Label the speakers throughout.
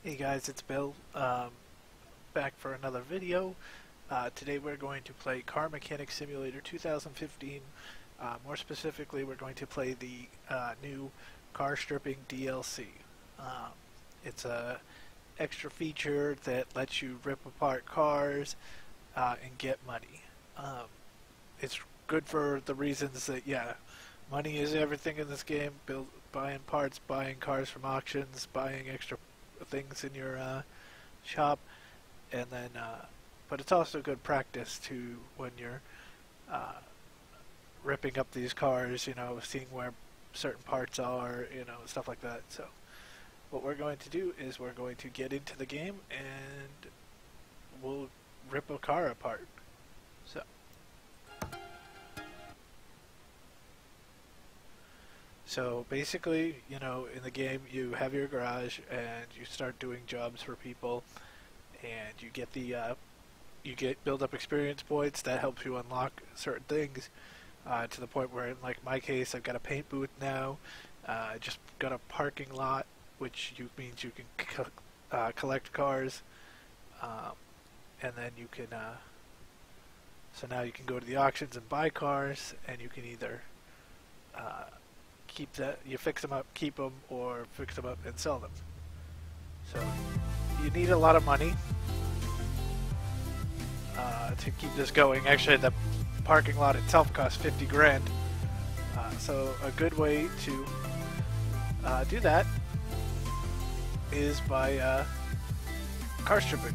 Speaker 1: Hey guys, it's Bill, back for another video. Today we're going to play Car Mechanic Simulator 2015. More specifically, we're going to play the new Car Stripping DLC. It's a extra feature that lets you rip apart cars and get money. It's good for the reasons that, yeah, money is everything in this game. Buying parts, buying cars from auctions, buying extra things in your shop, and then but it's also good practice to when you're ripping up these cars, seeing where certain parts are, stuff like that. So what we're going to do is we're going to get into the game and we'll rip a car apart. So basically, in the game you have your garage and you start doing jobs for people, and you get build up experience points that helps you unlock certain things to the point where, in like my case, I've got a paint booth now. I just got a parking lot, which means you can collect cars, and then you can. So now you can go to the auctions and buy cars, and you can either you fix them up, keep them, or fix them up and sell them. So you need a lot of money to keep this going. Actually, the parking lot itself costs 50 grand. So a good way to do that is by car stripping.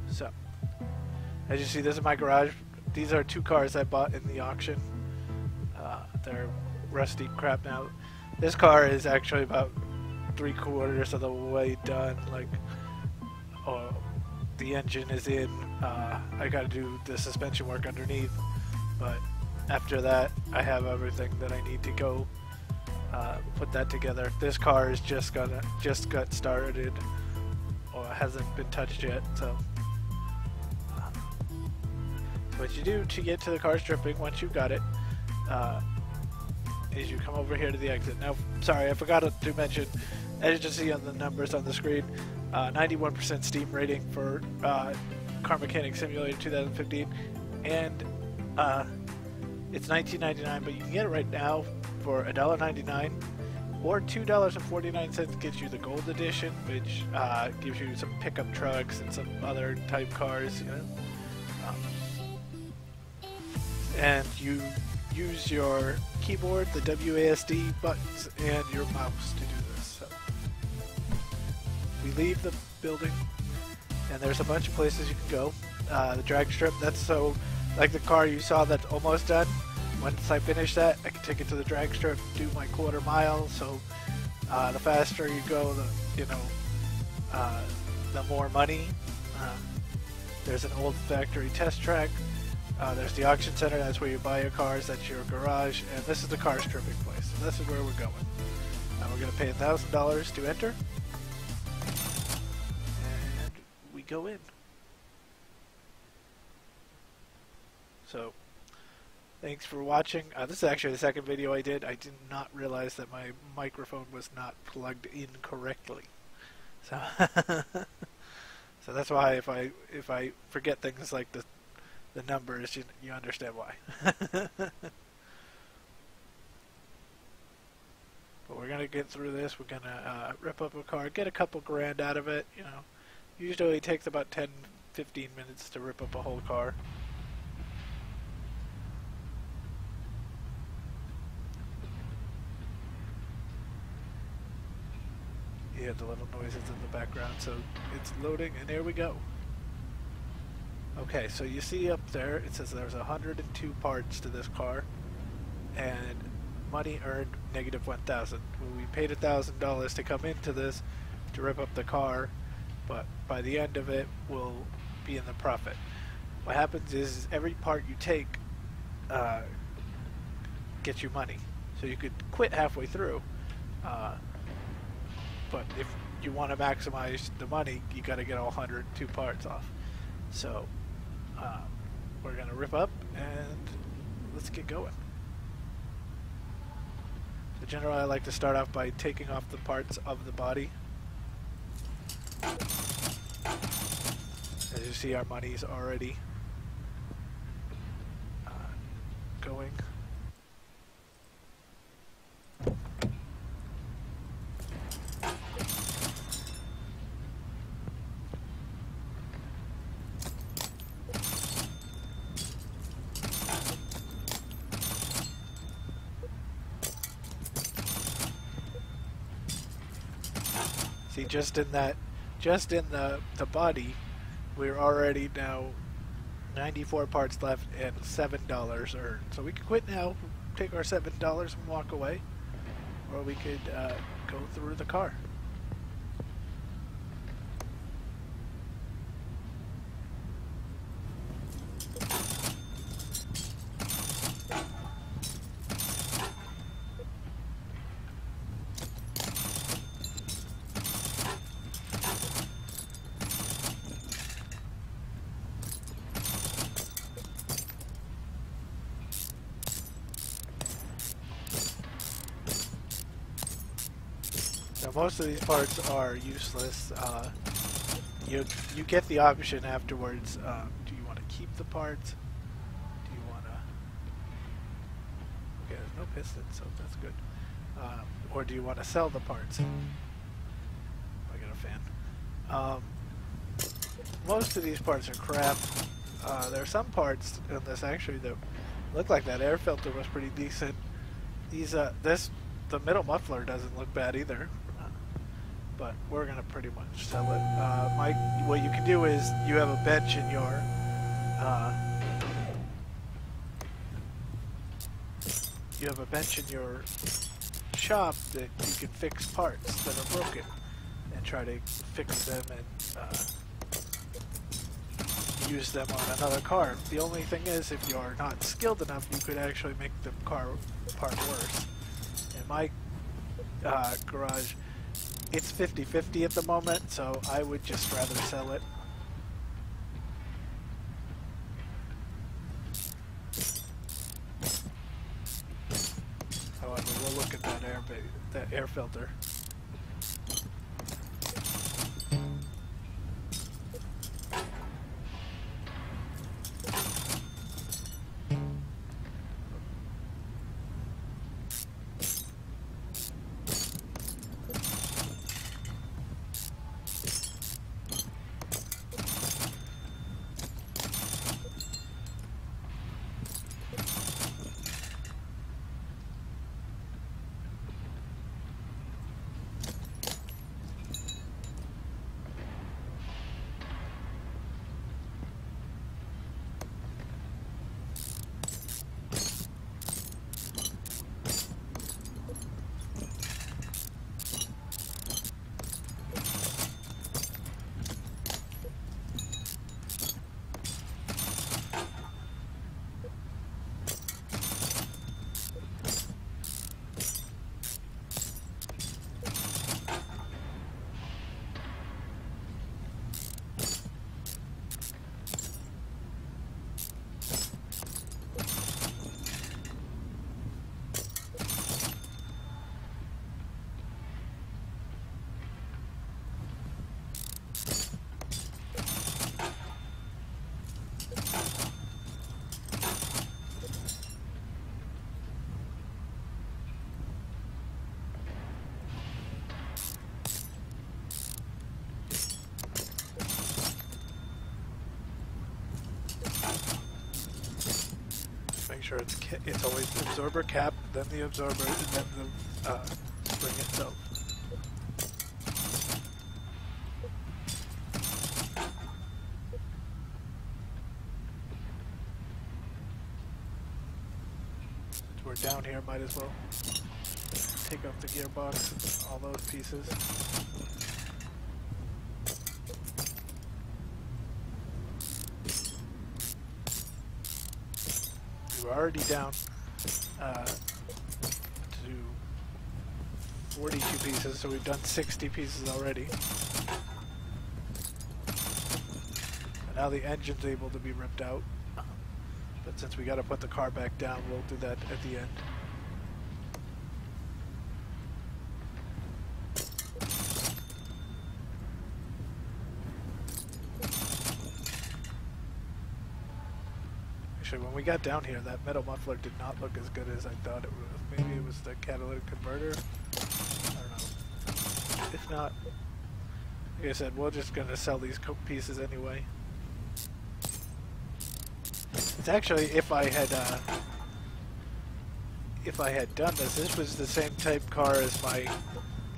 Speaker 1: So as you see, this is my garage. These are two cars I bought in the auction. They're rusty crap now. This car is actually about 3/4 of the way done. The engine is in. I got to do the suspension work underneath, but after that, I have everything that I need to go put that together. This car is just got started, or hasn't been touched yet. So. What you do to get to the car stripping once you've got it is you come over here to the exit. Now, sorry, I forgot to mention, as you can see on the numbers on the screen, 91% Steam rating for Car Mechanic Simulator 2015, and it's $19.99, but you can get it right now for $1.99 or $2.49 gets you the Gold Edition, which gives you some pickup trucks and some other type cars, and you use your keyboard, the WASD buttons, and your mouse to do this. So we leave the building, and there's a bunch of places you can go. The drag strip, that's so, like the car you saw that's almost done. Once I finish that, I can take it to the drag strip, do my quarter mile. So the faster you go, the more money. There's an old factory test track. There's the auction center, that's where you buy your cars, that's your garage, and this is the car stripping place. So this is where we're going. We're going to pay $1,000 to enter, and we go in. So, thanks for watching. This is actually the second video I did. I did not realize that my microphone was not plugged in correctly. So, so that's why if I forget things like the numbers, you understand why. But we're gonna get through this. We're gonna rip up a car, get a couple grand out of it. Usually it takes about 10-15 minutes to rip up a whole car. You hear the little noises in the background, so it's loading, and there we go. Okay, so you see up there, it says there's 102 parts to this car, and money earned -1,000. Well, we paid $1,000 to come into this to rip up the car, but by the end of it, we'll be in the profit. What happens is every part you take gets you money, so you could quit halfway through, but if you want to maximize the money, you got to get all 102 parts off. So we're going to rip up and let's get going. Generally, I like to start off by taking off the parts of the body. As you see, our money's already going. See, just in the body, we're already now 94 parts left and $7 earned. So we could quit now, take our $7 and walk away, or we could go through the car. Now most of these parts are useless. You get the option afterwards. Do you want to keep the parts? Do you want to? Okay, there's no piston, so that's good. Or do you want to sell the parts? I got a fan. Most of these parts are crap. There are some parts in this actually that look like that air filter was pretty decent. These the middle muffler doesn't look bad either. But we're gonna pretty much sell it. What you can do is you have a bench in your shop that you can fix parts that are broken and try to fix them and use them on another car. The only thing is, if you're not skilled enough, you could actually make the car part worse. In my garage, it's 50-50 at the moment, so I would just rather sell it. However, we'll look at that air filter. Sure it's always the absorber cap, then the absorber, and then the spring itself. Since we're down here, might as well take off the gearbox and all those pieces. We're already down to 42 pieces, so we've done 60 pieces already. And now the engine's able to be ripped out. But since we got to put the car back down, we'll do that at the end. Actually, when we got down here, that metal muffler did not look as good as I thought it was. Maybe it was the catalytic converter. I don't know. If not, like I said, we're just gonna sell these pieces anyway. It's actually, if I had done this, this was the same type car as my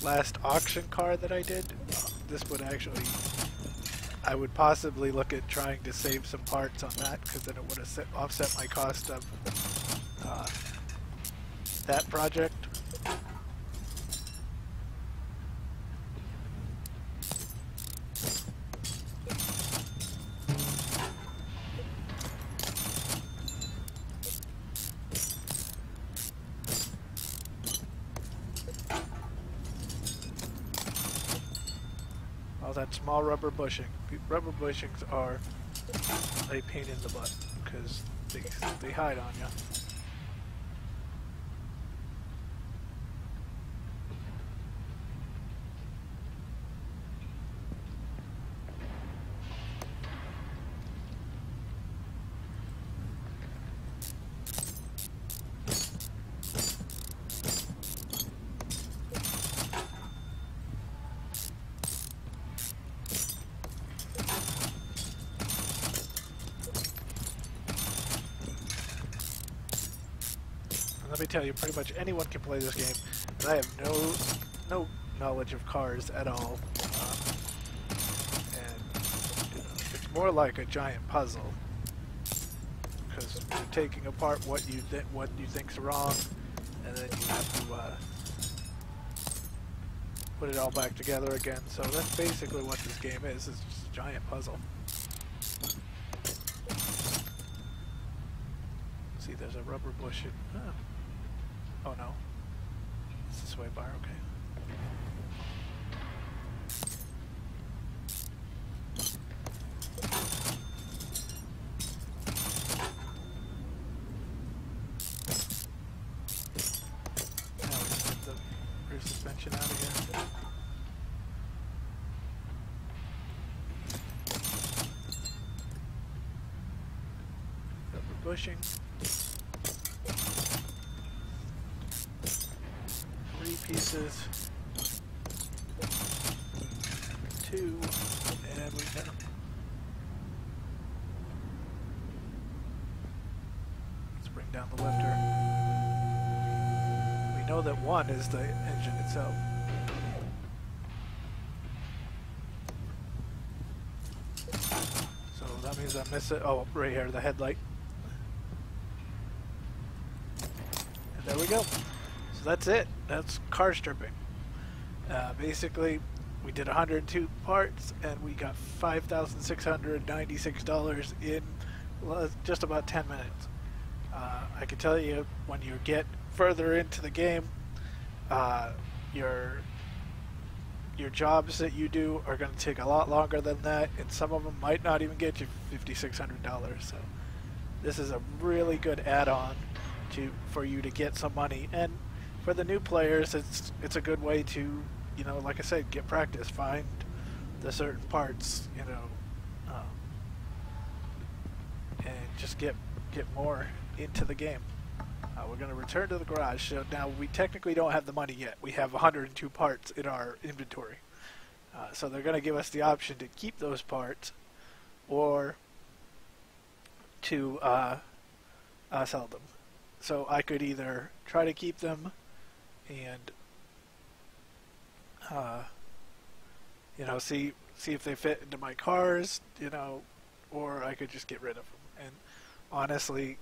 Speaker 1: last auction car that I did. This would actually, I would possibly look at trying to save some parts on that, because then it would have offset my cost of that project. All that small rubber bushing. Rubber bushings are a pain in the butt because they hide on you. Let me tell you, pretty much anyone can play this game, and I have no knowledge of cars at all. And it's more like a giant puzzle, because you're taking apart what you think's wrong, and then you have to put it all back together again. So that's basically what this game is. It's just a giant puzzle. See, there's a rubber bush. Oh no. It's this way, bar, okay. Now we can get the rear suspension out again. Rubber bushing. 3 pieces, 2, and we go. Let's bring down the lifter. We know that 1 is the engine itself. So that means I miss it. Oh, right here, the headlight. And there we go. So that's it. That's car stripping. Basically, we did 102 parts and we got $5,696 in just about 10 minutes. I can tell you, when you get further into the game, your jobs that you do are going to take a lot longer than that, and some of them might not even get you $5,600. So this is a really good add-on for you to get some money. And for the new players, it's a good way to, like I said, get practice, find the certain parts, and just get more into the game. We're going to return to the garage. So now we technically don't have the money yet. We have 102 parts in our inventory. So they're going to give us the option to keep those parts or to sell them. So I could either try to keep them and see if they fit into my cars, or I could just get rid of them. And honestly,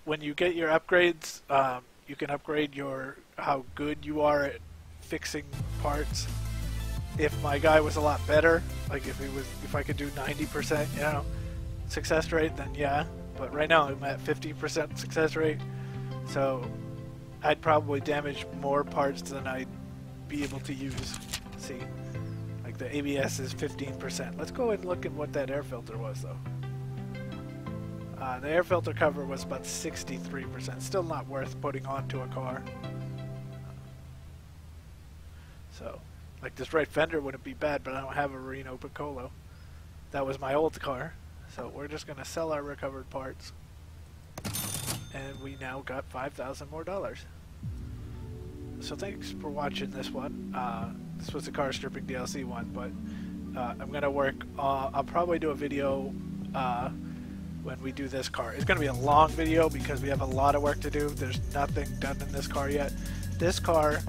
Speaker 1: when you get your upgrades, you can upgrade how good you are at fixing parts. If my guy was a lot better, like if I could do 90%, success rate, then yeah. But right now I'm at 50% success rate. So I'd probably damage more parts than I'd be able to use. See, like the ABS is 15%. Let's go and look at what that air filter was, though. The air filter cover was about 63%. Still not worth putting onto a car. So, like this right fender wouldn't be bad, but I don't have a Reno Piccolo. That was my old car. So we're just going to sell our recovered parts, and we now got $5,000 more. So thanks for watching this one. This was the car stripping DLC one, but I'm going to work, I'll probably do a video when we do this car. It's going to be a long video because we have a lot of work to do. There's nothing done in this car yet. This car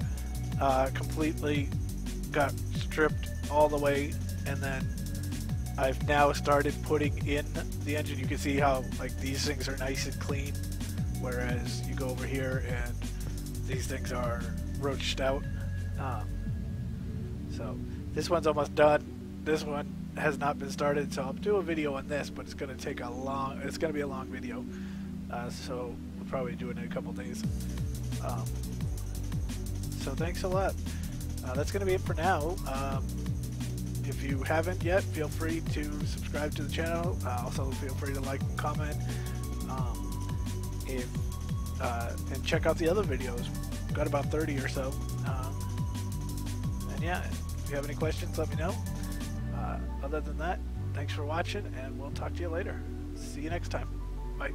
Speaker 1: completely got stripped all the way, and then I've now started putting in the engine. You can see how like these things are nice and clean, whereas you go over here and these things are roached out. So this one's almost done. This one has not been started, so I'll do a video on this, but it's going to take it's going to be a long video, so we'll probably do it in a couple days. So thanks a lot. That's going to be it for now. If you haven't yet, feel free to subscribe to the channel. Also feel free to like and comment, and check out the other videos. We've got about 30 or so. And yeah, if you have any questions, let me know. Other than that, thanks for watching, and we'll talk to you later. See you next time. Bye.